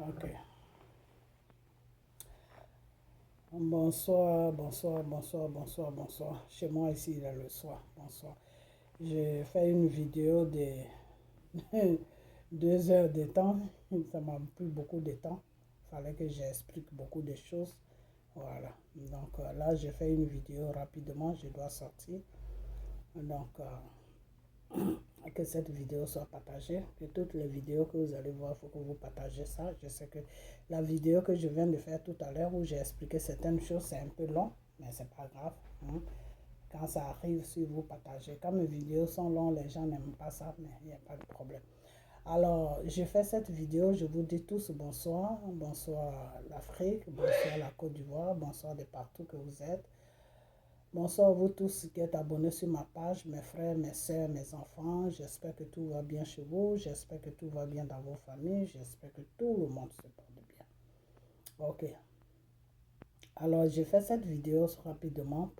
Ok. Bonsoir, bonsoir, bonsoir, bonsoir, bonsoir. Chez moi ici, il est le soir. Bonsoir. J'ai fait une vidéo de 2 heures de temps. Ça m'a pris beaucoup de temps. Il fallait que j'explique beaucoup de choses. Voilà. Donc là, j'ai fait une vidéo rapidement. Je dois sortir. Donc, que cette vidéo soit partagée, que toutes les vidéos que vous allez voir, il faut que vous partagez ça. Je sais que la vidéo que je viens de faire tout à l'heure, où j'ai expliqué certaines choses, c'est un peu long, mais c'est pas grave. Hein. Quand ça arrive, si vous partagez. Quand mes vidéos sont longues, les gens n'aiment pas ça, mais il n'y a pas de problème. Alors, j'ai fait cette vidéo, je vous dis tous bonsoir. Bonsoir l'Afrique, bonsoir la Côte d'Ivoire, bonsoir de partout que vous êtes. Bonsoir vous tous qui êtes abonnés sur ma page, mes frères, mes soeurs, mes enfants. J'espère que tout va bien chez vous. J'espère que tout va bien dans vos familles. J'espère que tout le monde se porte bien. Ok. Alors, j'ai fait cette vidéo rapidement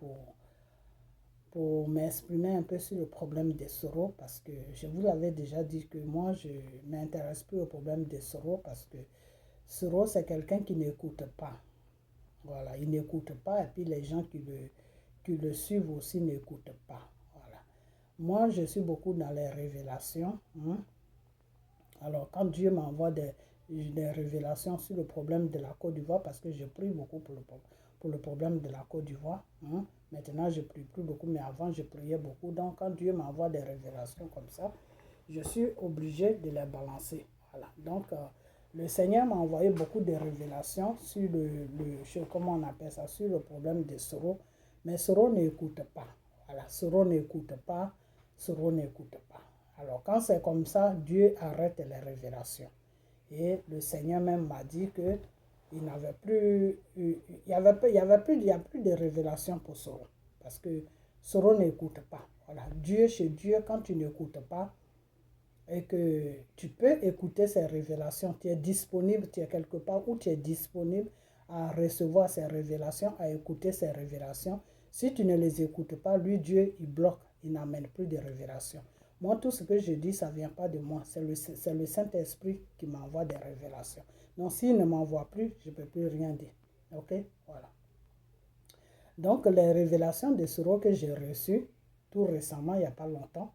pour m'exprimer un peu sur le problème des soraux parce que je vous l'avais déjà dit que moi, je ne m'intéresse plus au problème des soraux parce que Soro, c'est quelqu'un qui n'écoute pas. Voilà, il n'écoute pas et puis les gens qui le suivent aussi n'écoutent pas. Voilà. Moi, je suis beaucoup dans les révélations. Hein. Alors, quand Dieu m'envoie des révélations sur le problème de la Côte d'Ivoire, parce que je prie beaucoup pour le problème de la Côte d'Ivoire. Hein. Maintenant, je ne prie plus beaucoup, mais avant, je priais beaucoup. Donc, quand Dieu m'envoie des révélations comme ça, je suis obligé de les balancer. Voilà. Donc, le Seigneur m'a envoyé beaucoup de révélations sur comment on appelle ça, sur le problème de Soro. Mais Soro n'écoute pas. Voilà, Soro n'écoute pas. Soro n'écoute pas. Alors, quand c'est comme ça, Dieu arrête les révélations. Et le Seigneur même m'a dit que il n'avait plus, il y a plus de révélations pour Soro. Parce que Soro n'écoute pas. Voilà, Dieu chez Dieu, quand tu n'écoutes pas, et que tu peux écouter ces révélations, tu es disponible, tu es quelque part où tu es disponible à recevoir ces révélations, à écouter ces révélations. Si tu ne les écoutes pas, lui, Dieu, il bloque, il n'amène plus de révélations. Moi, tout ce que je dis, ça ne vient pas de moi. C'est le Saint-Esprit qui m'envoie des révélations. Donc, s'il ne m'envoie plus, je ne peux plus rien dire. OK? Voilà. Donc, les révélations de Soro que j'ai reçues tout récemment, il n'y a pas longtemps,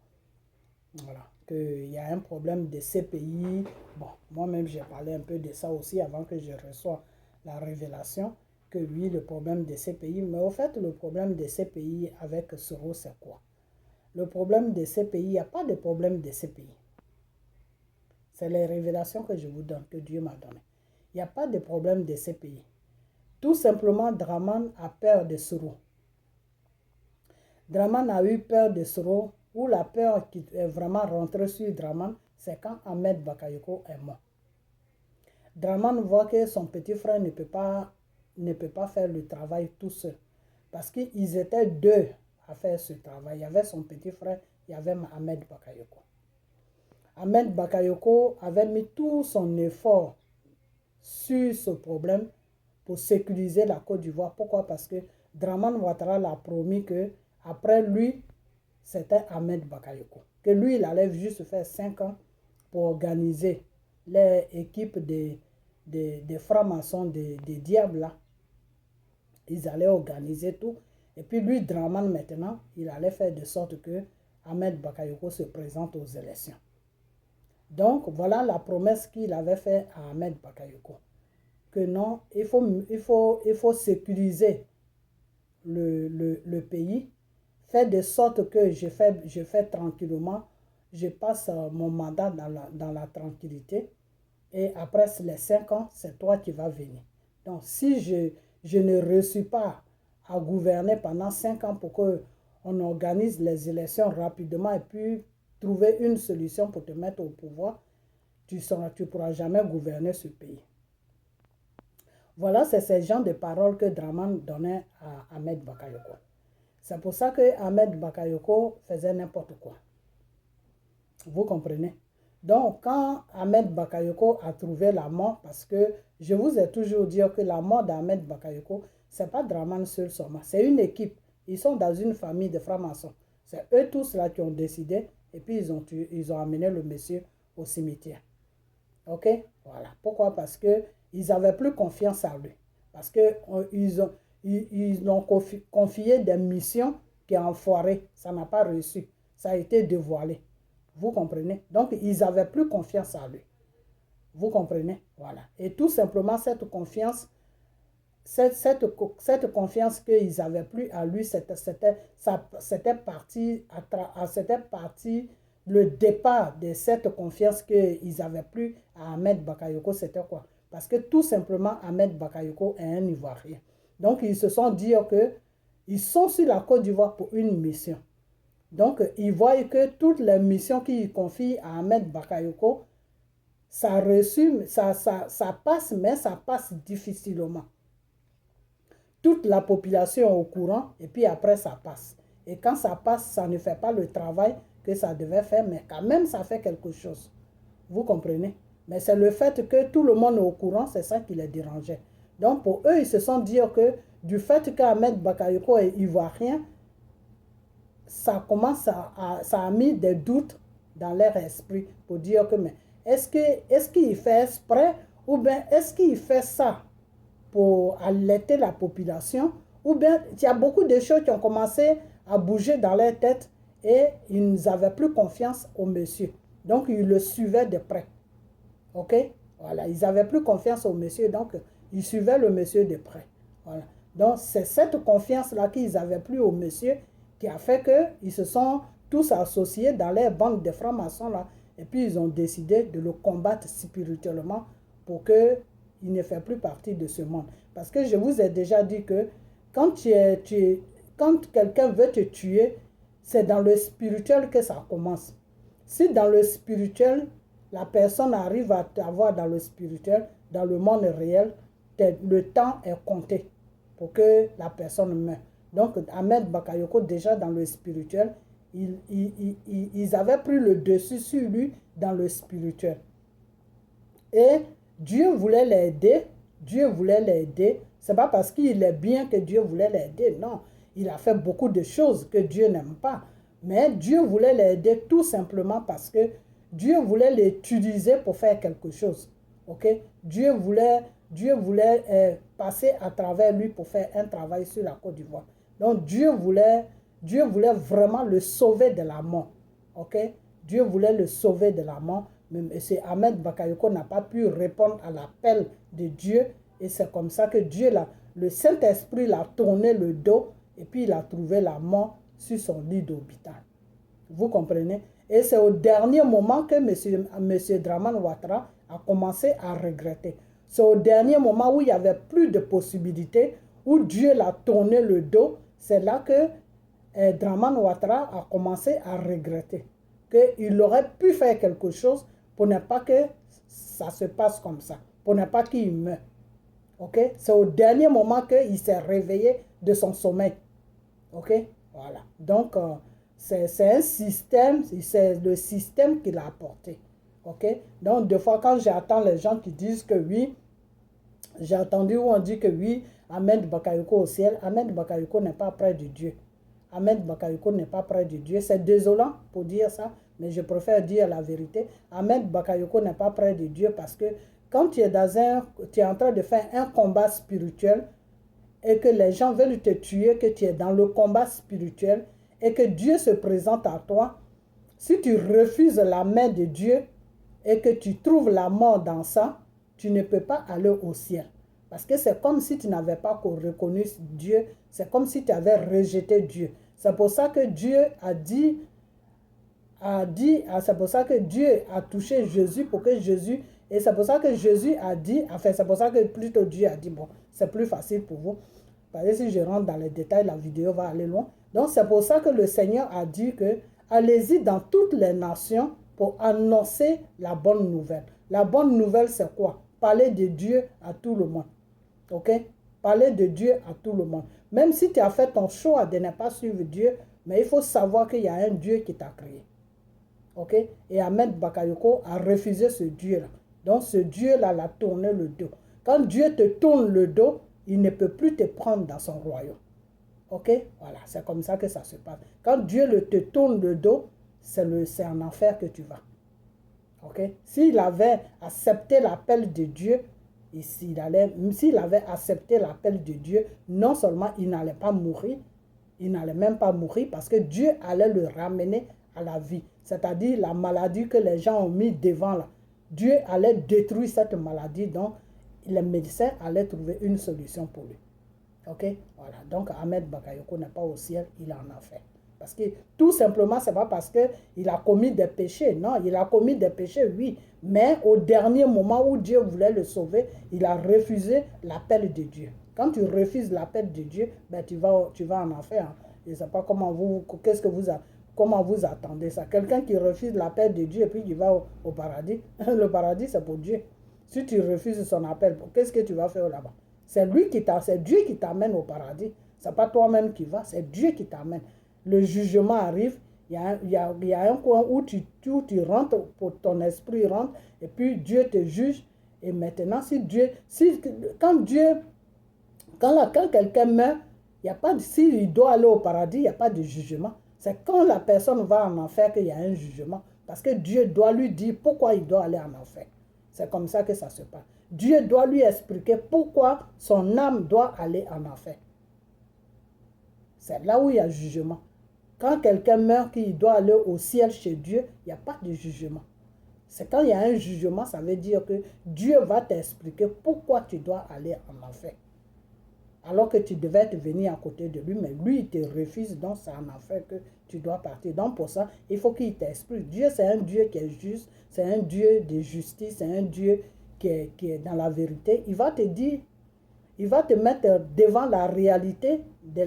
voilà, qu'il y a un problème de CPI. Bon, moi-même, j'ai parlé un peu de ça aussi avant que je reçoive la révélation que oui, le problème des CPI. Mais au fait, le problème des CPI avec Soro, c'est quoi? Le problème des CPI, il n'y a pas de problème de CPI. C'est les révélations que je vous donne, que Dieu m'a données. Il n'y a pas de problème de CPI. Tout simplement, Draman a peur de Soro. Draman a eu peur de Soro, où la peur qui est vraiment rentrée sur Draman, c'est quand Ahmed Bakayoko est mort. Draman voit que son petit frère ne peut pas faire le travail tout seul. Parce qu'ils étaient deux à faire ce travail. Il y avait son petit frère, il y avait Ahmed Bakayoko. Ahmed Bakayoko avait mis tout son effort sur ce problème pour sécuriser la Côte d'Ivoire. Pourquoi? Parce que Draman Ouattara l'a promis que après lui, c'était Ahmed Bakayoko. Que lui, il allait juste faire 5 ans pour organiser l'équipe des francs-maçons, des diables là. Ils allaient organiser tout. Et puis lui, Draman, maintenant, il allait faire de sorte que Ahmed Bakayoko se présente aux élections. Donc, voilà la promesse qu'il avait faite à Ahmed Bakayoko. Que non, il faut sécuriser le pays, faire de sorte que je fais tranquillement, je passe mon mandat dans la tranquillité, et après les 5 ans, c'est toi qui vas venir. Donc, si je ne réussis pas à gouverner pendant 5 ans pour qu'on organise les élections rapidement et puis trouver une solution pour te mettre au pouvoir, tu ne pourras jamais gouverner ce pays. Voilà, c'est ce genre de paroles que Draman donnait à Ahmed Bakayoko. C'est pour ça que Ahmed Bakayoko faisait n'importe quoi. Vous comprenez? Donc, quand Ahmed Bakayoko a trouvé la mort, parce que je vous ai toujours dit que la mort d'Ahmed Bakayoko, ce n'est pas Draman seul seulement, c'est une équipe. Ils sont dans une famille de francs-maçons. C'est eux tous là qui ont décidé, et puis ils ont amené le monsieur au cimetière. Ok? Voilà. Pourquoi? Parce qu'ils n'avaient plus confiance en lui. Parce qu'ils ont confié des missions qui ont foiré. Ça n'a pas réussi. Ça a été dévoilé. Vous comprenez? Donc, ils n'avaient plus confiance en lui. Vous comprenez? Voilà. Et tout simplement, cette confiance qu'ils n'avaient plus à lui, c'était parti le départ de cette confiance qu'ils n'avaient plus à Ahmed Bakayoko, c'était quoi? Parce que tout simplement, Ahmed Bakayoko est un Ivoirien. Donc, ils se sont dit qu'ils sont sur la Côte d'Ivoire pour une mission. Donc, ils voient que toutes les missions qu'ils confient à Ahmed Bakayoko, ça passe, mais ça passe difficilement. Toute la population est au courant et puis après ça passe. Et quand ça passe, ça ne fait pas le travail que ça devait faire, mais quand même ça fait quelque chose. Vous comprenez? Mais c'est le fait que tout le monde est au courant, c'est ça qui les dérangeait. Donc pour eux, ils se sont dit que du fait qu'Ahmed Bakayoko est ivoirien, ça a mis des doutes dans leur esprit pour dire que mais est-ce qu'il fait exprès ou bien est-ce qu'il fait ça pour alerter la population, ou bien il y a beaucoup de choses qui ont commencé à bouger dans leur tête et ils n'avaient plus confiance au monsieur. Donc, ils le suivaient de près. OK? Voilà, ils n'avaient plus confiance au monsieur, donc ils suivaient le monsieur de près. Voilà. Donc, c'est cette confiance-là qu'ils n'avaient plus au monsieur qui a fait qu'ils se sont tous associés dans les bandes de francs-maçons là, et puis ils ont décidé de le combattre spirituellement pour que il ne fait plus partie de ce monde. Parce que je vous ai déjà dit que quand quelqu'un veut te tuer, c'est dans le spirituel que ça commence. Si dans le spirituel, la personne arrive à t'avoir dans le spirituel, dans le monde réel, le temps est compté pour que la personne meure. Donc, Ahmed Bakayoko, déjà dans le spirituel, ils avaient pris le dessus sur lui dans le spirituel. Et Dieu voulait l'aider. Dieu voulait l'aider. Ce n'est pas parce qu'il est bien que Dieu voulait l'aider. Non, il a fait beaucoup de choses que Dieu n'aime pas. Mais Dieu voulait l'aider tout simplement parce que Dieu voulait l'utiliser pour faire quelque chose. Ok? Dieu voulait passer à travers lui pour faire un travail sur la Côte d'Ivoire. Donc Dieu voulait vraiment le sauver de la mort. Ok? Dieu voulait le sauver de la mort. Mais M. Ahmed Bakayoko n'a pas pu répondre à l'appel de Dieu. Et c'est comme ça que Dieu, le Saint-Esprit, l'a tourné le dos et puis il a trouvé la mort sur son lit d'hôpital. Vous comprenez? Et c'est au dernier moment que M. Dramane Ouattara a commencé à regretter. C'est au dernier moment où il n'y avait plus de possibilités, où Dieu l'a tourné le dos. C'est là que Dramane Ouattara a commencé à regretter. Qu'il aurait pu faire quelque chose pour ne pas que ça se passe comme ça, pour ne pas qu'il meure. Ok? C'est au dernier moment qu'il s'est réveillé de son sommeil. Ok? Voilà. Donc, c'est un système, c'est le système qu'il a apporté. Ok? Donc, des fois, quand j'entends les gens qui disent que oui, j'ai entendu où on dit que oui, Ahmed Bakayoko au ciel, Ahmed Bakayoko n'est pas près de Dieu. Ahmed Bakayoko n'est pas près de Dieu. C'est désolant pour dire ça, mais je préfère dire la vérité. Ahmed Bakayoko n'est pas près de Dieu parce que quand tu es en train de faire un combat spirituel et que les gens veulent te tuer, que tu es dans le combat spirituel et que Dieu se présente à toi, si tu refuses la main de Dieu et que tu trouves la mort dans ça, tu ne peux pas aller au ciel. Parce que c'est comme si tu n'avais pas reconnu Dieu, c'est comme si tu avais rejeté Dieu. C'est pour ça que Dieu c'est pour ça que Dieu a touché Jésus pour que Jésus, et c'est pour ça que Jésus a dit, enfin c'est pour ça que plutôt Dieu a dit, bon, c'est plus facile pour vous. Parce que si je rentre dans les détails, la vidéo va aller loin. Donc c'est pour ça que le Seigneur a dit que allez-y dans toutes les nations pour annoncer la bonne nouvelle. La bonne nouvelle c'est quoi? Parler de Dieu à tout le monde. Ok? Parler de Dieu à tout le monde. Même si tu as fait ton choix de ne pas suivre Dieu, mais il faut savoir qu'il y a un Dieu qui t'a créé. Ok? Et Ahmed Bakayoko a refusé ce Dieu-là. Donc ce Dieu-là l'a tourné le dos. Quand Dieu te tourne le dos, il ne peut plus te prendre dans son royaume. Ok? Voilà, c'est comme ça que ça se passe. Quand Dieu te tourne le dos, c'est en enfer que tu vas. Ok? S'il avait accepté l'appel de Dieu, et s'il avait accepté l'appel de Dieu, non seulement il n'allait pas mourir, il n'allait même pas mourir parce que Dieu allait le ramener à la vie. C'est-à-dire la maladie que les gens ont mis devant là. Dieu allait détruire cette maladie, donc les médecins allaient trouver une solution pour lui. Ok? Voilà. Donc Ahmed Bakayoko n'est pas au ciel, il en a fait. Parce que tout simplement, ce n'est pas parce qu'il a commis des péchés. Non, il a commis des péchés, oui. Mais au dernier moment où Dieu voulait le sauver, il a refusé l'appel de Dieu. Quand tu refuses l'appel de Dieu, ben tu vas en enfer. Hein. Je ne sais pas comment comment vous attendez ça. Quelqu'un qui refuse l'appel de Dieu et puis qui va au paradis. Le paradis, c'est pour Dieu. Si tu refuses son appel, qu'est-ce que tu vas faire là-bas? C'est Dieu qui t'amène au paradis. Ce n'est pas toi-même qui vas, c'est Dieu qui t'amène. Le jugement arrive, il y a un coin où tu rentres, ton esprit rentre, et puis Dieu te juge. Et maintenant, quand quelqu'un meurt, s'il doit aller au paradis, il n'y a pas de jugement. C'est quand la personne va en enfer qu'il y a un jugement. Parce que Dieu doit lui dire pourquoi il doit aller en enfer. C'est comme ça que ça se passe. Dieu doit lui expliquer pourquoi son âme doit aller en enfer. C'est là où il y a jugement. Quand quelqu'un meurt, qu'il doit aller au ciel chez Dieu, il n'y a pas de jugement. C'est quand il y a un jugement, ça veut dire que Dieu va t'expliquer pourquoi tu dois aller en enfer. Alors que tu devais te venir à côté de lui, mais lui, il te refuse, donc c'est en enfer que tu dois partir. Donc pour ça, il faut qu'il t'explique. Dieu, c'est un Dieu qui est juste, c'est un Dieu de justice, c'est un Dieu qui est dans la vérité. Il va te dire, il va te mettre devant la réalité, de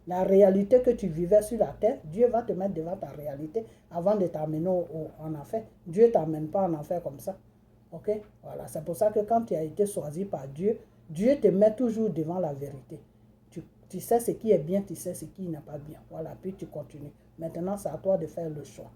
la réalité que tu vivais sur la terre. Dieu va te mettre devant ta réalité avant de t'amener en enfer. Dieu ne t'amène pas en enfer comme ça. Ok? Voilà, c'est pour ça que quand tu as été choisi par Dieu, Dieu te met toujours devant la vérité. Tu sais ce qui est bien, tu sais ce qui n'est pas bien. Voilà, puis tu continues. Maintenant, c'est à toi de faire le choix.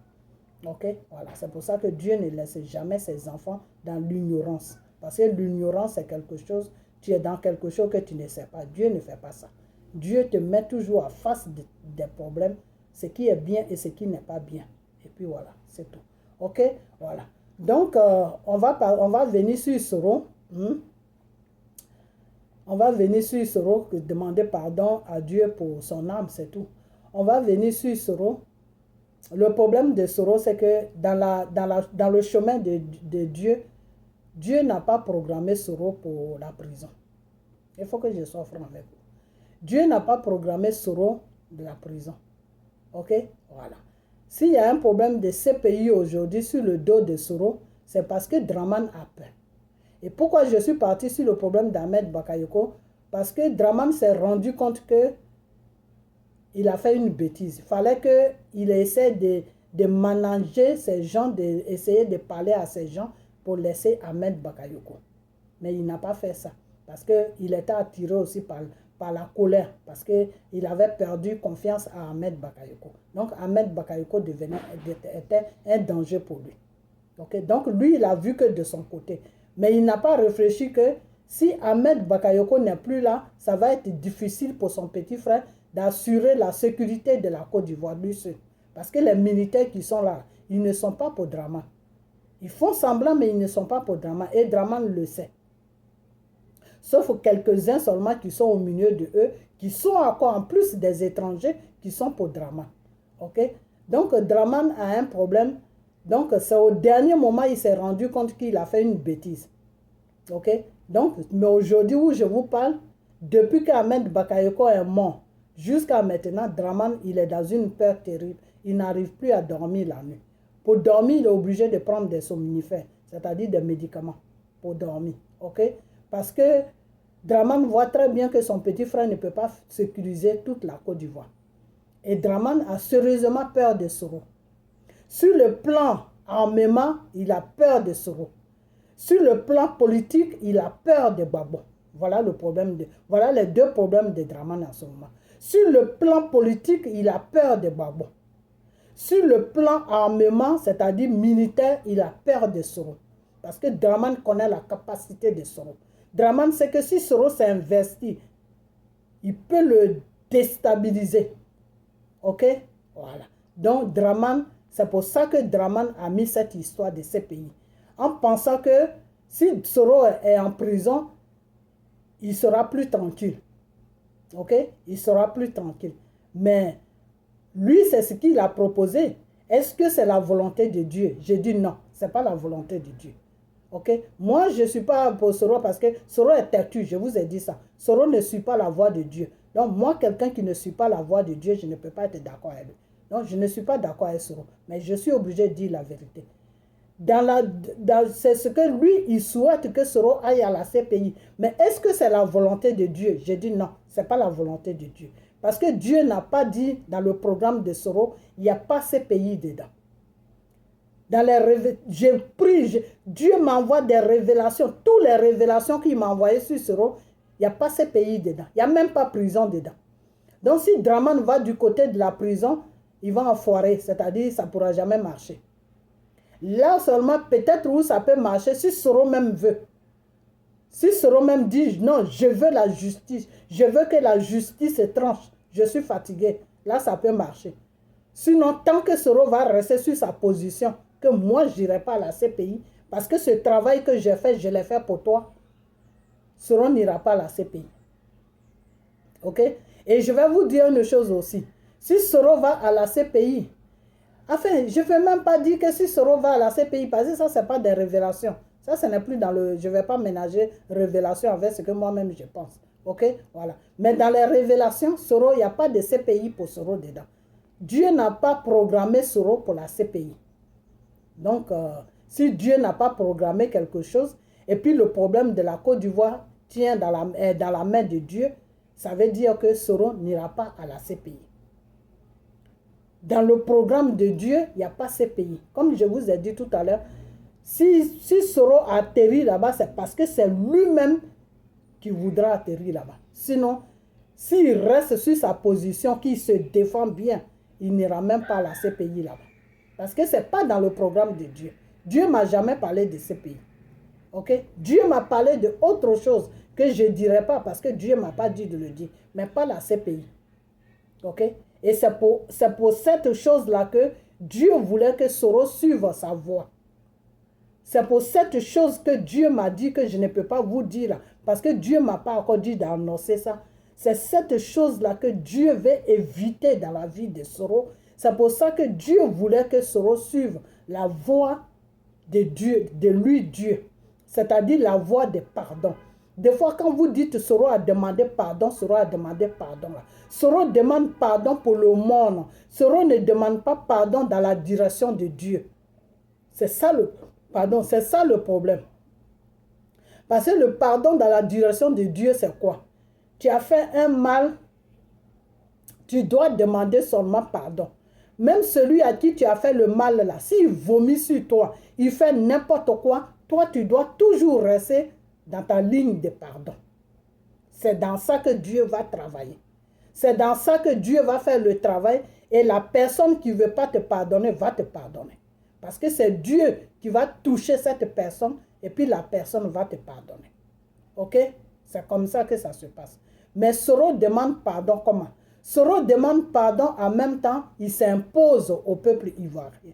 Ok? Voilà, c'est pour ça que Dieu ne laisse jamais ses enfants dans l'ignorance. Parce que l'ignorance, c'est quelque chose, tu es dans quelque chose que tu ne sais pas. Dieu ne fait pas ça. Dieu te met toujours en face des problèmes, ce qui est bien et ce qui n'est pas bien. Et puis voilà, c'est tout. Ok? Voilà. Donc, on va venir sur Soro. On va venir sur Soro, demander pardon à Dieu pour son âme, c'est tout. On va venir sur Soro. Le problème de Soro, c'est que dans le chemin de Dieu, Dieu n'a pas programmé Soro pour la prison. Il faut que je sois franc avec vous. Dieu n'a pas programmé Soro de la prison. Ok? Voilà. S'il y a un problème de CPI aujourd'hui sur le dos de Soro, c'est parce que Draman a peur. Et pourquoi je suis parti sur le problème d'Ahmed Bakayoko? Parce que Draman s'est rendu compte qu'il a fait une bêtise. Il fallait qu'il essaie de manager ces gens, d'essayer de parler à ces gens pour laisser Ahmed Bakayoko. Mais il n'a pas fait ça. Parce qu'il était attiré aussi par la colère. Parce qu'il avait perdu confiance à Ahmed Bakayoko. Donc Ahmed Bakayoko était un danger pour lui. Okay? Donc lui, il a vu que de son côté. Mais il n'a pas réfléchi que si Ahmed Bakayoko n'est plus là, ça va être difficile pour son petit frère d'assurer la sécurité de la Côte d'Ivoire du Sud. Parce que les militaires qui sont là, ils ne sont pas pour Draman. Ils font semblant, mais ils ne sont pas pour Draman. Et Draman le sait. Sauf quelques-uns seulement qui sont au milieu de eux, qui sont encore en plus des étrangers qui sont pour Draman. Ok? Donc Draman a un problème. Donc c'est au dernier moment il s'est rendu compte qu'il a fait une bêtise. Ok? Donc, mais aujourd'hui où je vous parle, depuis qu'Ahmed Bakayoko est mort, jusqu'à maintenant, Draman, il est dans une peur terrible. Il n'arrive plus à dormir la nuit. Pour dormir, il est obligé de prendre des somnifères, c'est-à-dire des médicaments pour dormir. Ok? Parce que Draman voit très bien que son petit frère ne peut pas sécuriser toute la Côte d'Ivoire. Et Draman a sérieusement peur de Soro. Sur le plan armement, il a peur de Soro. Sur le plan politique, il a peur de Gbagbo. Voilà les deux problèmes de Draman en ce moment. Sur le plan politique, il a peur de Gbagbo. Sur le plan armement, c'est-à-dire militaire, il a peur de Soro. Parce que Draman connaît la capacité de Soro. Draman sait que si Soro s'investit, il peut le déstabiliser. Ok? Voilà. Donc Draman C'est pour ça que Draman a mis cette histoire de CPI. En pensant que si Soro est en prison, il sera plus tranquille. Ok? Il sera plus tranquille. Mais lui, c'est ce qu'il a proposé. Est-ce que c'est la volonté de Dieu? Je dis non, ce n'est pas la volonté de Dieu. Ok? Moi, je ne suis pas pour Soro parce que Soro est têtu, je vous ai dit ça. Soro ne suit pas la voie de Dieu. Donc, moi, quelqu'un qui ne suit pas la voie de Dieu, je ne peux pas être d'accord avec lui. Donc, je ne suis pas d'accord avec Soro. Mais je suis obligé de dire la vérité. C'est ce que lui, il souhaite que Soro aille à la CPI. Mais est-ce que c'est la volonté de Dieu? Je dis non, ce n'est pas la volonté de Dieu. Parce que Dieu n'a pas dit dans le programme de Soro, il n'y a pas CPI dedans. Dans les je prie, Dieu m'envoie des révélations. Toutes les révélations qu'il m'a envoyées sur Soro, il n'y a pas CPI dedans. Il n'y a même pas prison dedans. Donc si Draman va du côté de la prison, il va en foirer. C'est-à-dire ça ne pourra jamais marcher. Là seulement, peut-être où ça peut marcher, si Soro même veut. Si Soro même dit, non, je veux la justice. Je veux que la justice se tranche. Je suis fatigué. Là, ça peut marcher. Sinon, tant que Soro va rester sur sa position, que moi, je n'irai pas à la CPI, parce que ce travail que j'ai fait, je l'ai fait pour toi, Soro n'ira pas à la CPI. Ok? Et je vais vous dire une chose aussi. Si Soro va à la CPI, enfin, je ne vais même pas dire que si Soro va à la CPI, parce que ça, ce n'est pas des révélations. Ça, ce n'est plus dans le... Je ne vais pas ménager révélation avec ce que moi-même je pense. Ok? Voilà. Mais dans les révélations, Soro, il n'y a pas de CPI pour Soro dedans. Dieu n'a pas programmé Soro pour la CPI. Donc, si Dieu n'a pas programmé quelque chose, et puis le problème de la Côte d'Ivoire tient dans la main de Dieu, ça veut dire que Soro n'ira pas à la CPI. Dans le programme de Dieu, il n'y a pas CPI. Comme je vous ai dit tout à l'heure, si Soro atterrit là-bas, c'est parce que c'est lui-même qui voudra atterrir là-bas. Sinon, s'il reste sur sa position, qu'il se défend bien, il n'ira même pas à la CPI là-bas. Parce que ce n'est pas dans le programme de Dieu. Dieu ne m'a jamais parlé de CPI. Ok? Dieu m'a parlé de autre chose que je ne dirai pas parce que Dieu ne m'a pas dit de le dire. Mais pas la CPI. Ok? Et c'est pour cette chose-là que Dieu voulait que Soro suive sa voie. C'est pour cette chose que Dieu m'a dit que je ne peux pas vous dire. Parce que Dieu ne m'a pas encore dit d'annoncer ça. C'est cette chose-là que Dieu veut éviter dans la vie de Soro. C'est pour ça que Dieu voulait que Soro suive la voie de Dieu, de lui Dieu. C'est-à-dire la voie de pardon. Des fois, quand vous dites Soro a demandé pardon, Soro a demandé pardon. Soro demande pardon pour le monde. Soro ne demande pas pardon dans la direction de Dieu. C'est ça le problème. Parce que le pardon dans la direction de Dieu, c'est quoi? Tu as fait un mal, tu dois demander seulement pardon. Même celui à qui tu as fait le mal là, s'il vomit sur toi, il fait n'importe quoi, toi tu dois toujours rester dans ta ligne de pardon. C'est dans ça que Dieu va travailler. C'est dans ça que Dieu va faire le travail et la personne qui ne veut pas te pardonner va te pardonner. Parce que c'est Dieu qui va toucher cette personne et puis la personne va te pardonner. Ok? C'est comme ça que ça se passe. Mais Soro demande pardon comment? Soro demande pardon en même temps, il s'impose au peuple ivoirien.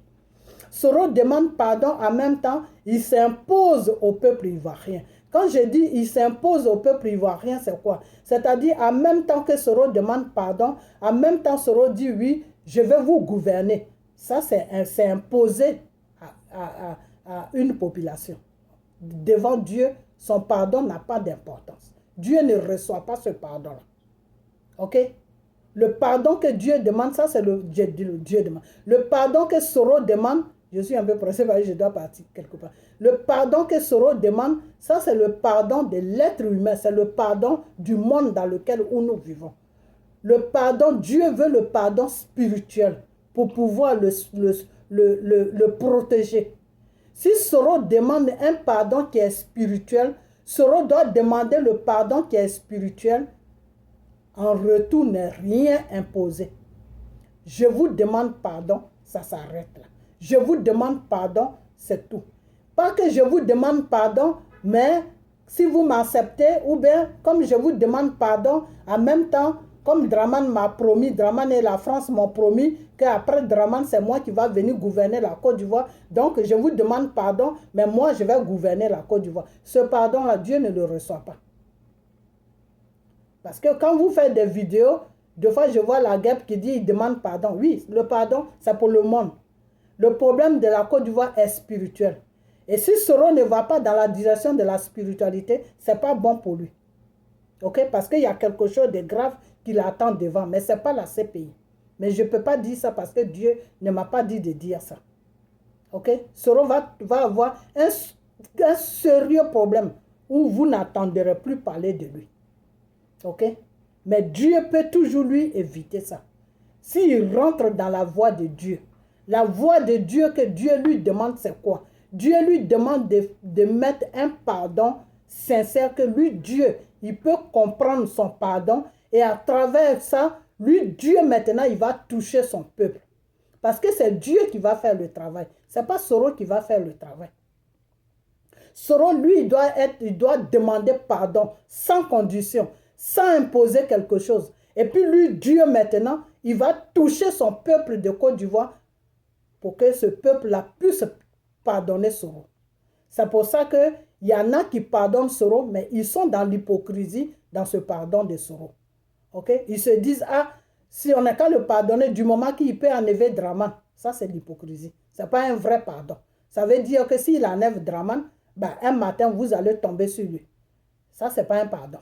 Soro demande pardon en même temps, il s'impose au peuple ivoirien. Quand je dis il s'impose au peuple ivoirien, c'est quoi? C'est-à-dire en même temps que Soro demande pardon, en même temps Soro dit oui, je vais vous gouverner. Ça, c'est imposé à une population. Devant Dieu, son pardon n'a pas d'importance. Dieu ne reçoit pas ce pardon-là. Ok? Le pardon que Dieu demande, ça c'est le Dieu demande. Le pardon que Soro demande, je suis un peu pressé parce que je dois partir quelque part. Le pardon que Soro demande, ça c'est le pardon de l'être humain, c'est le pardon du monde dans lequel nous vivons. Le pardon, Dieu veut le pardon spirituel pour pouvoir le protéger. Si Soro demande un pardon qui est spirituel, Soro doit demander le pardon qui est spirituel. En retour, ne rien imposer. Je vous demande pardon, ça s'arrête là. Je vous demande pardon, c'est tout. Pas que je vous demande pardon, mais si vous m'acceptez, ou bien comme je vous demande pardon, en même temps, Comme Draman m'a promis, Draman et la France m'ont promis qu'après Draman, c'est moi qui va venir gouverner la Côte d'Ivoire. Donc, je vous demande pardon, mais moi, je vais gouverner la Côte d'Ivoire. Ce pardon-là, Dieu ne le reçoit pas. Parce que quand vous faites des vidéos, deux fois, je vois la guêpe qui dit, il demande pardon. Oui, le pardon, c'est pour le monde. Le problème de la Côte d'Ivoire est spirituel. Et si Soro ne va pas dans la direction de la spiritualité, ce n'est pas bon pour lui. Ok? Parce qu'il y a quelque chose de grave qui l'attend devant. Mais ce n'est pas la CPI. Mais je ne peux pas dire ça parce que Dieu ne m'a pas dit de dire ça. Ok? Soro va avoir un sérieux problème où vous n'entendrez plus parler de lui. Ok? Mais Dieu peut toujours lui éviter ça. S'il rentre dans la voie de Dieu, la voie de Dieu que Dieu lui demande, c'est quoi? Dieu lui demande de mettre un pardon sincère que lui, Dieu, il peut comprendre son pardon et à travers ça, lui, Dieu, maintenant, il va toucher son peuple. Parce que c'est Dieu qui va faire le travail. Ce n'est pas Soro qui va faire le travail. Soro, lui, il doit demander pardon sans condition, sans imposer quelque chose. Et puis lui, Dieu, maintenant, il va toucher son peuple de Côte d'Ivoire pour que ce peuple-là puisse pardonner Soro. C'est pour ça qu'il y en a qui pardonnent Soro, mais ils sont dans l'hypocrisie dans ce pardon de Soro. Okay? Ils se disent, ah, si on n'a qu'à le pardonner du moment qu'il peut enlever Draman, ça c'est l'hypocrisie. Ce n'est pas un vrai pardon. Ça veut dire que s'il enlève Draman, ben, un matin, vous allez tomber sur lui. Ça, ce n'est pas un pardon.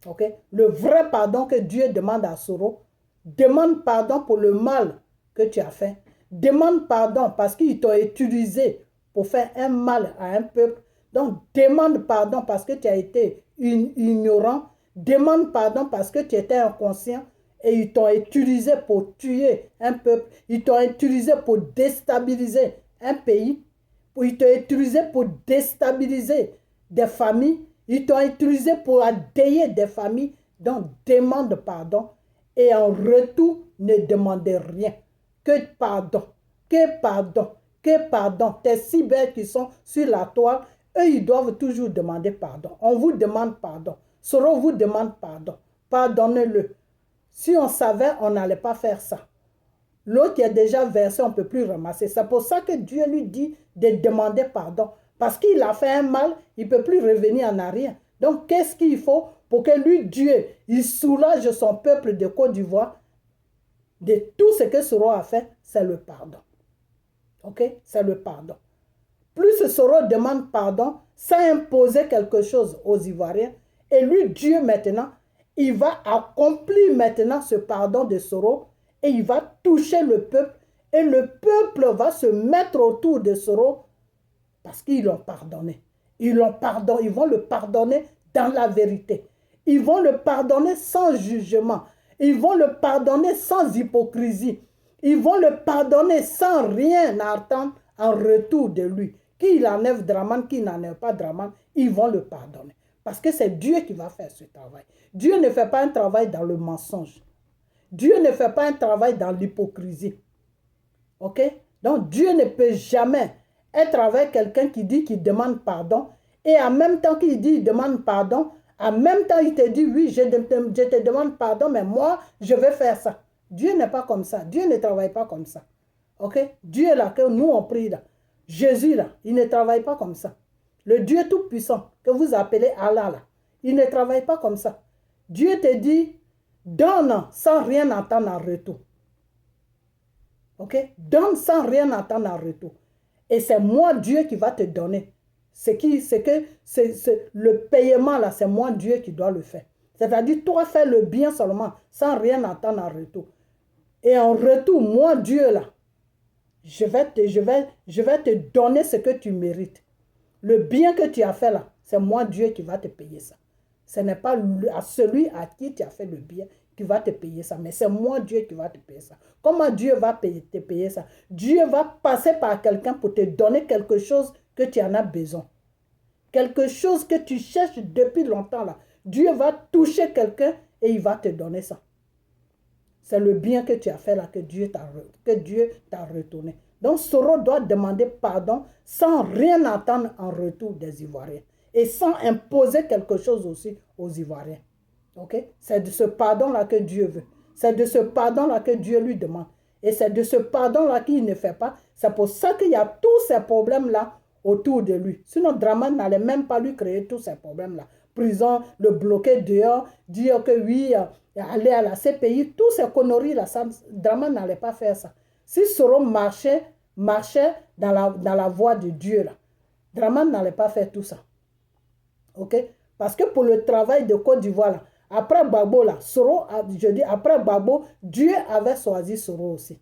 Okay? Le vrai pardon que Dieu demande à Soro, demande pardon pour le mal que tu as fait. Demande pardon parce qu'il t'a utilisé pour faire un mal à un peuple. Donc, demande pardon parce que tu as été ignorant. Demande pardon parce que tu étais inconscient et ils t'ont utilisé pour tuer un peuple. Ils t'ont utilisé pour déstabiliser un pays. Ils t'ont utilisé pour déstabiliser des familles. Ils t'ont utilisé pour adéyer des familles. Donc, demande pardon. Et en retour, ne demandez rien. Que pardon, que pardon, que pardon. Tes cyber qui sont sur la toile, eux, ils doivent toujours demander pardon. On vous demande pardon. Soro vous demande pardon. Pardonnez-le. Si on savait, on n'allait pas faire ça. L'autre qui est déjà versé, on ne peut plus ramasser. C'est pour ça que Dieu lui dit de demander pardon. Parce qu'il a fait un mal, il ne peut plus revenir en arrière. Donc, qu'est-ce qu'il faut pour que lui, Dieu, il soulage son peuple de Côte d'Ivoire? De tout ce que Soro a fait, c'est le pardon. Ok? C'est le pardon. Plus Soro demande pardon, sans imposer quelque chose aux Ivoiriens, et lui, Dieu, maintenant, il va accomplir maintenant ce pardon de Soro, et il va toucher le peuple, et le peuple va se mettre autour de Soro, parce qu'ils l'ont pardonné. Ils vont le pardonner dans la vérité. Ils vont le pardonner sans jugement. Ils vont le pardonner sans hypocrisie. Ils vont le pardonner sans rien attendre en retour de lui. Qu'il enlève Draman, qu'il n'enlève pas Draman, ils vont le pardonner. Parce que c'est Dieu qui va faire ce travail. Dieu ne fait pas un travail dans le mensonge. Dieu ne fait pas un travail dans l'hypocrisie. Ok? Donc Dieu ne peut jamais être avec quelqu'un qui dit qu'il demande pardon et en même temps qu'il dit qu'il demande pardon, en même temps il te dit oui, je te demande pardon, mais moi, je vais faire ça. Dieu n'est pas comme ça. Dieu ne travaille pas comme ça. Ok? Dieu là, que nous on prie là, Jésus là, il ne travaille pas comme ça. Le Dieu tout-puissant que vous appelez Allah là, il ne travaille pas comme ça. Dieu te dit, donne sans rien attendre en retour. Ok? Donne sans rien attendre en retour. Et c'est moi, Dieu, qui va te donner. Le paiement là, c'est moi, Dieu, qui doit le faire. C'est-à-dire, toi, fais le bien seulement, sans rien attendre en retour. Et en retour, moi, Dieu, là, je vais te donner ce que tu mérites. Le bien que tu as fait là, c'est moi, Dieu, qui va te payer ça. Ce n'est pas à celui à qui tu as fait le bien qui va te payer ça, mais c'est moi, Dieu, qui va te payer ça. Comment Dieu va te payer ça? Dieu va passer par quelqu'un pour te donner quelque chose que tu en as besoin. Quelque chose que tu cherches depuis longtemps là. Dieu va toucher quelqu'un et il va te donner ça. C'est le bien que tu as fait là que Dieu t'a retourné. Donc Soro doit demander pardon sans rien attendre en retour des Ivoiriens. Et sans imposer quelque chose aussi aux Ivoiriens. Ok? C'est de ce pardon-là que Dieu veut. C'est de ce pardon-là que Dieu lui demande. Et c'est de ce pardon-là qu'il ne fait pas. C'est pour ça qu'il y a tous ces problèmes-là autour de lui. Sinon, Draman n'allait même pas lui créer tous ces problèmes-là. Prison, le bloquer dehors, dire que oui, aller à la CPI, tous ces conneries-là, Draman n'allait pas faire ça. Si Soro marchait dans la voie de Dieu, là, Draman n'allait pas faire tout ça. Ok? Parce que pour le travail de Côte d'Ivoire, là, après Gbagbo, là, je dis après Gbagbo, Dieu avait choisi Soro aussi.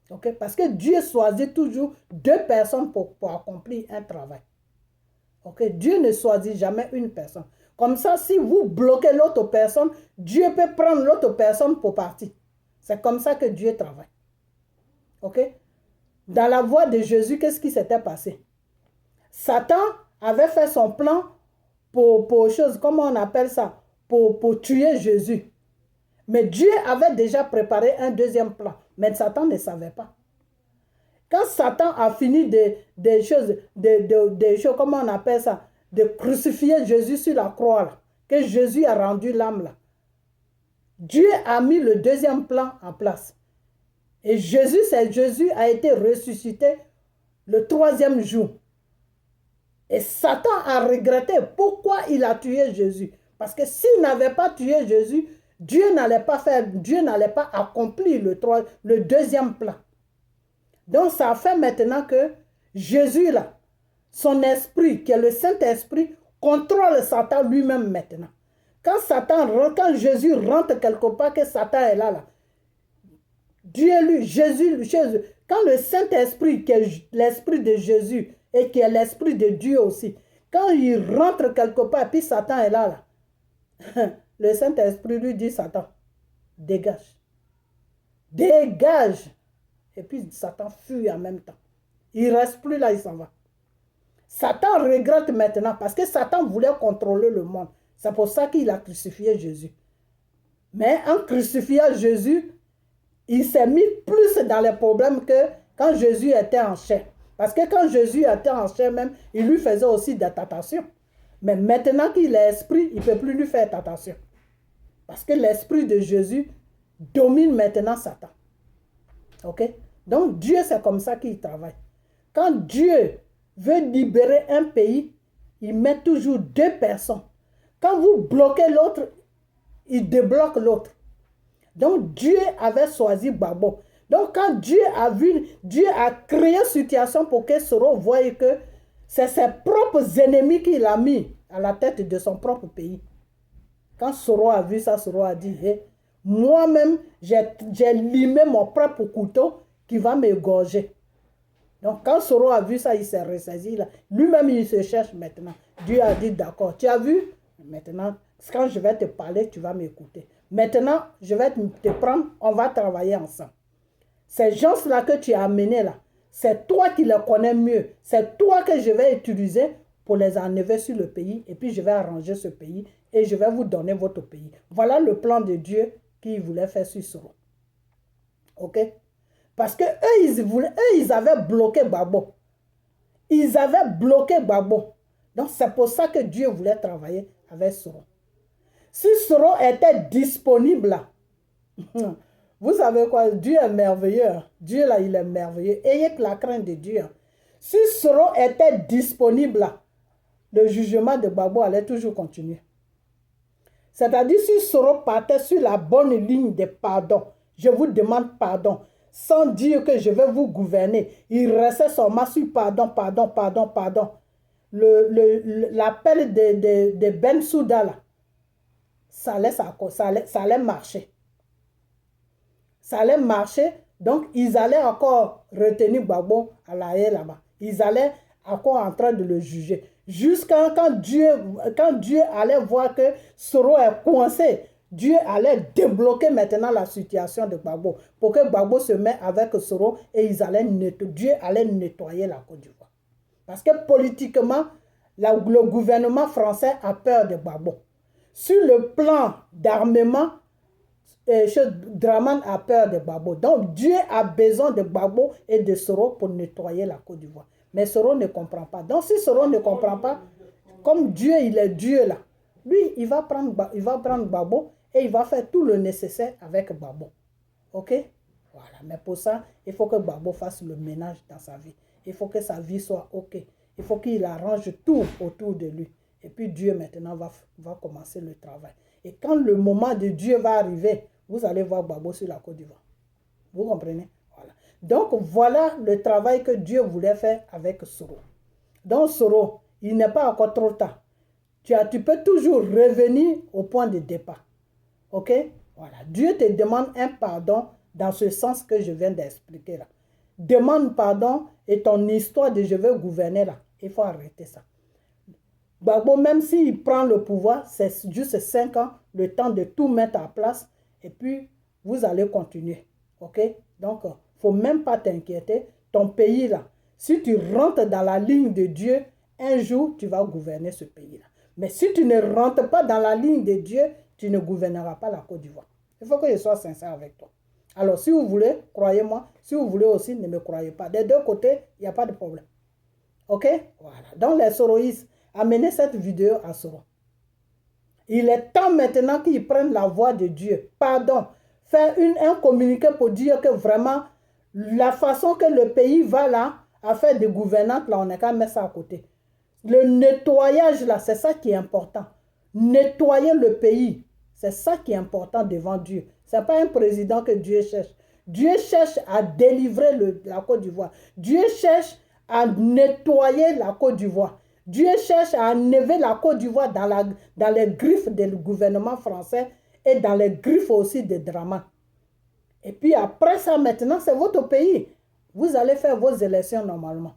Okay? Parce que Dieu choisit toujours deux personnes pour accomplir un travail. Okay? Dieu ne choisit jamais une personne. Comme ça, si vous bloquez l'autre personne, Dieu peut prendre l'autre personne pour partir. C'est comme ça que Dieu travaille. Okay? Dans la voie de Jésus, qu'est-ce qui s'était passé? Satan avait fait son plan pour chose, comment on appelle ça? Pour tuer Jésus. Mais Dieu avait déjà préparé un deuxième plan. Mais Satan ne savait pas. Quand Satan a fini des choses, comment on appelle ça? De crucifier Jésus sur la croix, là, que Jésus a rendu l'âme là. Dieu a mis le deuxième plan en place. Et Jésus a été ressuscité le troisième jour. Et Satan a regretté pourquoi il a tué Jésus. Parce que s'il n'avait pas tué Jésus, Dieu n'allait pas accomplir le deuxième plan. Donc ça fait maintenant que Jésus là, son esprit, qui est le Saint-Esprit, contrôle Satan lui-même maintenant. Quand Jésus rentre quelque part, que Satan est là, quand le Saint-Esprit, qui est l'esprit de Jésus, et qui est l'esprit de Dieu aussi, quand il rentre quelque part, puis Satan est là, le Saint-Esprit lui dit, Satan, dégage. Dégage. Et puis Satan fuit en même temps. Il ne reste plus là, il s'en va. Satan regrette maintenant parce que Satan voulait contrôler le monde. C'est pour ça qu'il a crucifié Jésus. Mais en crucifiant Jésus, il s'est mis plus dans les problèmes que quand Jésus était en chair. Parce que quand Jésus était en chair même, il lui faisait aussi des tentations. Mais maintenant qu'il est esprit, il ne peut plus lui faire tentation. Parce que l'esprit de Jésus domine maintenant Satan. Ok? Donc Dieu, c'est comme ça qu'il travaille. Quand Dieu veut libérer un pays, il met toujours deux personnes. Quand vous bloquez l'autre, il débloque l'autre. Donc Dieu avait choisi Gbagbo. Donc quand Dieu a créé une situation pour que Soro voie que c'est ses propres ennemis qu'il a mis à la tête de son propre pays. Quand Soro a vu ça, Soro a dit, hey, moi-même, j'ai limé mon propre couteau qui va m'égorger. Donc quand Soro a vu ça, il s'est ressaisi. Lui-même, il se cherche maintenant. Dieu a dit, d'accord, tu as vu? Maintenant, quand je vais te parler, tu vas m'écouter. Maintenant, je vais te prendre, on va travailler ensemble. Ces gens-là que tu as amenés là, c'est toi qui les connais mieux. C'est toi que je vais utiliser pour les enlever sur le pays. Et puis je vais arranger ce pays et je vais vous donner votre pays. Voilà le plan de Dieu qu'il voulait faire sur Soro. Ok? Parce que ils avaient bloqué Gbagbo. Ils avaient bloqué Gbagbo. Donc c'est pour ça que Dieu voulait travailler avec Soro. Si Soro était disponible là, vous savez quoi, Dieu est merveilleux. Dieu là, il est merveilleux. Ayez la crainte de Dieu. Si Soro était disponible là, le jugement de Gbagbo allait toujours continuer. C'est-à-dire si Soro partait sur la bonne ligne de pardon, je vous demande pardon, sans dire que je vais vous gouverner. Il restait seulement sur pardon. L'appel de Bensouda là, ça allait marcher. Ça allait marcher, donc ils allaient encore retenir Gbagbo à la haie là-bas. Ils allaient encore en train de le juger. Jusqu'à quand Dieu allait voir que Soro est coincé, Dieu allait débloquer maintenant la situation de Gbagbo pour que Gbagbo se mette avec Soro et Dieu allait nettoyer la Côte d'Ivoire. Parce que politiquement, le gouvernement français a peur de Gbagbo. Sur le plan d'armement, Draman a peur de Gbagbo. Donc Dieu a besoin de Gbagbo et de Soro pour nettoyer la Côte d'Ivoire. Mais Soro ne comprend pas. Donc si Soro ne comprend pas, comme Dieu, il est Dieu là, lui, il va prendre Gbagbo et il va faire tout le nécessaire avec Gbagbo. Ok? Voilà. Mais pour ça, il faut que Gbagbo fasse le ménage dans sa vie. Il faut que sa vie soit ok. Il faut qu'il arrange tout autour de lui. Et puis Dieu maintenant va commencer le travail. Et quand le moment de Dieu va arriver, vous allez voir Gbagbo sur la Côte d'Ivoire. Vous comprenez? Voilà. Donc voilà le travail que Dieu voulait faire avec Soro. Donc Soro, il n'est pas encore trop tard. Tu peux toujours revenir au point de départ. Ok? Voilà. Dieu te demande un pardon dans ce sens que je viens d'expliquer là. Demande pardon et ton histoire de je veux gouverner là. Il faut arrêter ça. Gbagbo, même s'il prend le pouvoir, c'est juste 5 ans, le temps de tout mettre en place. Et puis, vous allez continuer. Ok? Donc, il ne faut même pas t'inquiéter. Ton pays là, si tu rentres dans la ligne de Dieu, un jour, tu vas gouverner ce pays là. Mais si tu ne rentres pas dans la ligne de Dieu, tu ne gouverneras pas la Côte d'Ivoire. Il faut que je sois sincère avec toi. Alors, si vous voulez, croyez-moi. Si vous voulez aussi, ne me croyez pas. Des deux côtés, il n'y a pas de problème. Ok? Voilà. Donc, les soroïstes, amenez cette vidéo à Soro. Il est temps maintenant qu'ils prennent la voix de Dieu. Pardon. Faire un communiqué pour dire que vraiment, la façon que le pays va là, à faire des gouvernantes, là, on n'est qu'à mettre ça à côté. Le nettoyage, là, c'est ça qui est important. Nettoyer le pays, c'est ça qui est important devant Dieu. Ce n'est pas un président que Dieu cherche. Dieu cherche à délivrer la Côte d'Ivoire. Dieu cherche à nettoyer la Côte d'Ivoire. Dieu cherche à enlever la Côte d'Ivoire dans les griffes du gouvernement français et dans les griffes aussi de Dramane. Et puis après ça, maintenant, c'est votre pays. Vous allez faire vos élections normalement.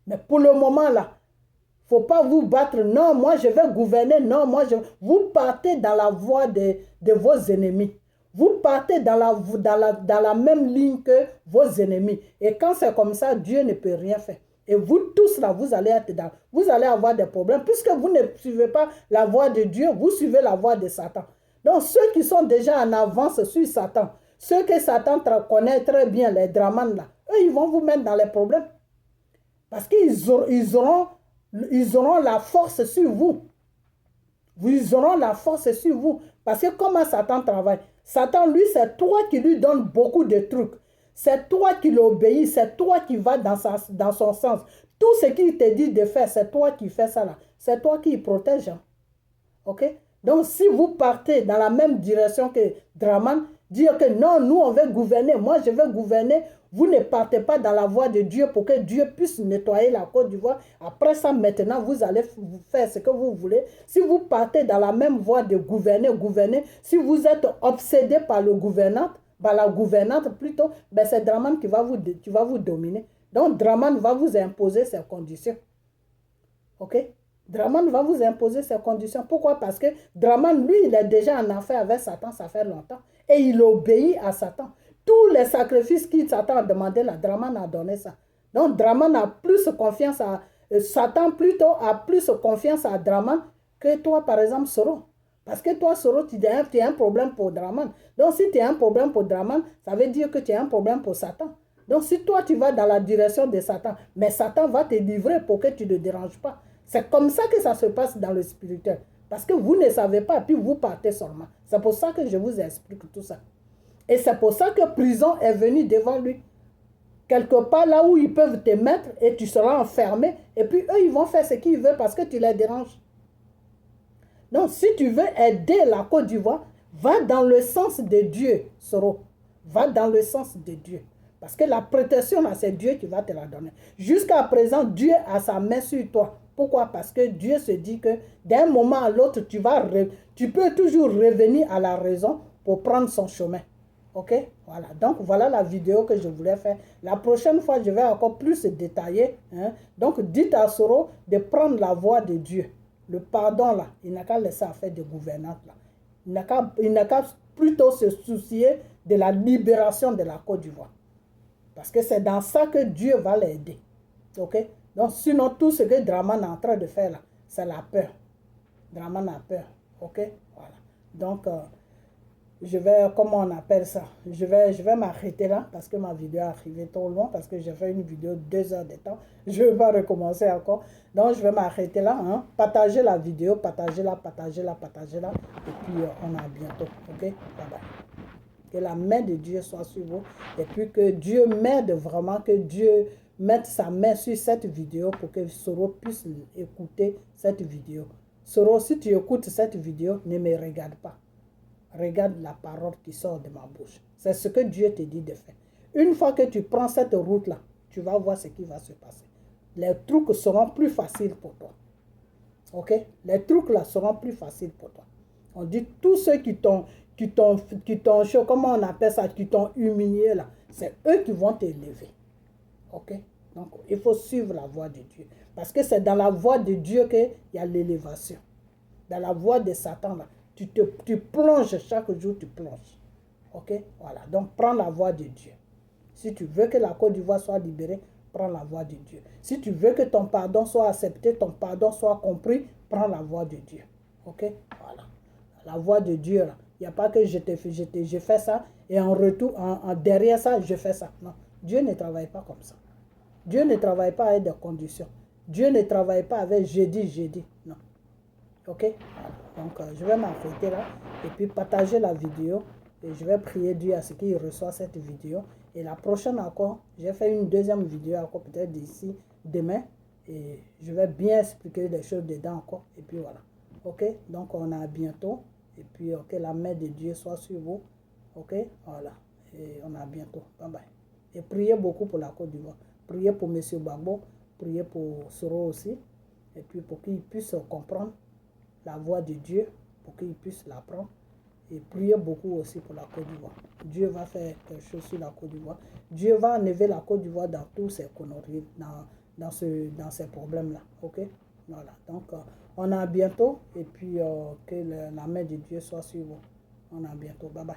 Mais pour le moment, là, il ne faut pas vous battre. Non, moi, je vais gouverner. Non, vous partez dans la voie de vos ennemis. Vous partez dans la même ligne que vos ennemis. Et quand c'est comme ça, Dieu ne peut rien faire. Et vous tous là, vous allez avoir des problèmes. Puisque vous ne suivez pas la voie de Dieu, vous suivez la voie de Satan. Donc, ceux qui sont déjà en avance sur Satan, ceux que Satan connaît très bien, les Dramanes là, eux, ils vont vous mettre dans les problèmes. Parce qu'ils auront la force sur vous. Ils auront la force sur vous. Parce que comment Satan travaille? Satan, lui, c'est toi qui lui donne beaucoup de trucs. C'est toi qui l'obéis. C'est toi qui vas dans son sens. Tout ce qu'il te dit de faire, c'est toi qui fais ça là. C'est toi qui protège. Hein? Ok? Donc, si vous partez dans la même direction que Dramane, dire que non, nous, on veut gouverner. Moi, je veux gouverner. Vous ne partez pas dans la voie de Dieu pour que Dieu puisse nettoyer la Côte d'Ivoire. Après ça, maintenant, vous allez faire ce que vous voulez. Si vous partez dans la même voie de gouverner, si vous êtes obsédé par le gouvernante, par la gouvernante plutôt, ben c'est Dramane qui va vous dominer. Donc, Dramane va vous imposer ses conditions. Ok? Dramane va vous imposer ses conditions. Pourquoi? Parce que Dramane, lui, il est déjà en affaire avec Satan, ça fait longtemps. Et il obéit à Satan. Tous les sacrifices qu'il Satan a demandé, là, Dramane a donné ça. Donc, Dramane a plus confiance à... Satan, plutôt, a plus confiance à Dramane que toi, par exemple, Soro. Parce que toi, Soro, tu as un problème pour Dramane. Donc, si tu as un problème pour Dramane, ça veut dire que tu as un problème pour Satan. Donc, si toi, tu vas dans la direction de Satan, mais Satan va te livrer pour que tu ne déranges pas. C'est comme ça que ça se passe dans le spirituel. Parce que vous ne savez pas, puis vous partez seulement. C'est pour ça que je vous explique tout ça. Et c'est pour ça que prison est venue devant lui. Quelque part là où ils peuvent te mettre et tu seras enfermé. Et puis eux, ils vont faire ce qu'ils veulent parce que tu les déranges. Donc, si tu veux aider la Côte d'Ivoire, va dans le sens de Dieu, Soro. Va dans le sens de Dieu. Parce que la protection, là, c'est Dieu qui va te la donner. Jusqu'à présent, Dieu a sa main sur toi. Pourquoi? Parce que Dieu se dit que d'un moment à l'autre, tu peux toujours revenir à la raison pour prendre son chemin. Ok? Voilà. Donc, voilà la vidéo que je voulais faire. La prochaine fois, je vais encore plus détailler. Hein? Donc, dites à Soro de prendre la voie de Dieu. Le pardon, là, il n'a qu'à laisser faire des gouvernantes, là. Il n'a qu'à plutôt se soucier de la libération de la Côte d'Ivoire. Parce que c'est dans ça que Dieu va l'aider. Ok? Donc, sinon, tout ce que Dramane est en train de faire, là, c'est la peur. Dramane a peur. Ok? Voilà. Donc, comment on appelle ça, je vais m'arrêter là parce que ma vidéo est arrivée trop loin, parce que j'ai fait une vidéo 2 heures de temps. Je vais pas recommencer encore. Donc, je vais m'arrêter là. Hein. Partagez la vidéo, partagez-la, partagez-la, partagez-la. Et puis, on a bientôt. OK? Bye bye. Que la main de Dieu soit sur vous. Et puis, que Dieu m'aide vraiment, que Dieu mette sa main sur cette vidéo pour que Soro puisse écouter cette vidéo. Soro, si tu écoutes cette vidéo, ne me regarde pas. Regarde la parole qui sort de ma bouche. C'est ce que Dieu te dit de faire. Une fois que tu prends cette route-là, tu vas voir ce qui va se passer. Les trucs seront plus faciles pour toi. Ok? Les trucs là seront plus faciles pour toi. On dit tous ceux qui t'ont, comment on appelle ça, qui t'ont humilié là, c'est eux qui vont t'élever. Ok? Donc, il faut suivre la voie de Dieu. Parce que c'est dans la voie de Dieu qu'il y a l'élévation. Dans la voie de Satan là, tu plonges chaque jour, tu plonges. Ok? Voilà. Donc, prends la voie de Dieu. Si tu veux que la Côte d'Ivoire soit libérée, prends la voie de Dieu. Si tu veux que ton pardon soit accepté, ton pardon soit compris, prends la voie de Dieu. Ok? Voilà. La voie de Dieu, là. Il n'y a pas que je fais ça et en retour, derrière ça, je fais ça. Non. Dieu ne travaille pas comme ça. Dieu ne travaille pas avec des conditions. Dieu ne travaille pas avec jeudi. Non. Ok? Donc, je vais m'arrêter là et puis partager la vidéo. Et je vais prier Dieu à ce qu'il reçoive cette vidéo. Et la prochaine encore, j'ai fait une deuxième vidéo encore peut-être d'ici demain. Et je vais bien expliquer les choses dedans encore. Et puis voilà. Ok? Donc, on a bientôt. Et puis, ok, la main de Dieu soit sur vous. Ok? Voilà. Et on a bientôt. Bye bye. Et priez beaucoup pour la Côte d'Ivoire. Priez pour M. Gbagbo. Priez pour Soro aussi. Et puis, pour qu'il puisse comprendre la voix de Dieu, pour qu'il puisse l'apprendre. Et priez beaucoup aussi pour la Côte d'Ivoire. Dieu va faire quelque chose sur la Côte d'Ivoire. Dieu va enlever la Côte d'Ivoire dans tous ces conneries, dans ces problèmes-là. Ok? Voilà. Donc, on a bientôt. Et puis, que la main de Dieu soit sur vous. On a bientôt. Bye bye.